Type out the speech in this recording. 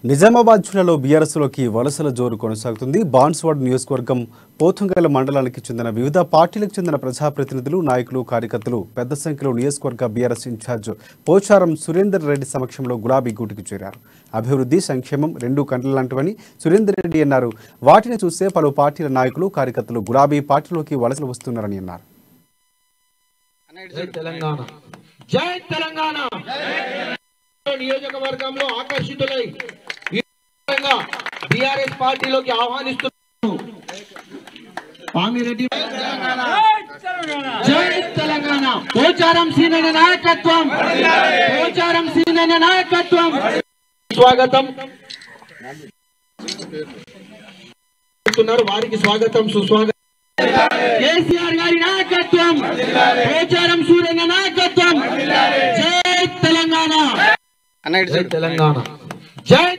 నిజామాబాద్ జిల్లాలో బీఆర్ఎస్లోకి వలసల జోరు కొనసాగుతుంది. బాన్స్వాడ నియోజకవర్గం పోతుంగల మండలానికి చెందిన వివిధ పార్టీలకు చెందిన ప్రజాప్రతినిధులు, నాయకులు, కార్యకర్తలు పెద్ద సంఖ్యలో నియోజకవర్గ బీఆర్ఎస్ ఇన్ఛార్జ్ పోచారం సురేందర్ రెడ్డి సమక్షంలో గులాబీ గూటికి చేరారు. అభివృద్ధి, సంక్షేమం రెండు కండ్లలాంటివని సురేందర్ రెడ్డి అన్నారు. వాటిని చూస్తే పలు పార్టీల నాయకులు, కార్యకర్తలు గులాబీ పార్టీలోకి వలసలు వస్తున్నారని అన్నారు. నియోజకవర్గంలో ఆకర్షితులై బీఆర్ఎస్ పార్టీలోకి ఆహ్వానిస్తున్నారు. పామిరెడ్డి జై తెలంగాణ, పోచారం సీనన్న నాయకత్వం, పోచారం సీనన్న నాయకత్వం. స్వాగతం వారికి స్వాగతం, సుస్వాగతం. కేసీఆర్ గారి నాయకత్వం, పోచారం సూర్యన్న నాయకత్వం. జై తెలంగాణ, జై తెలంగాణ, జై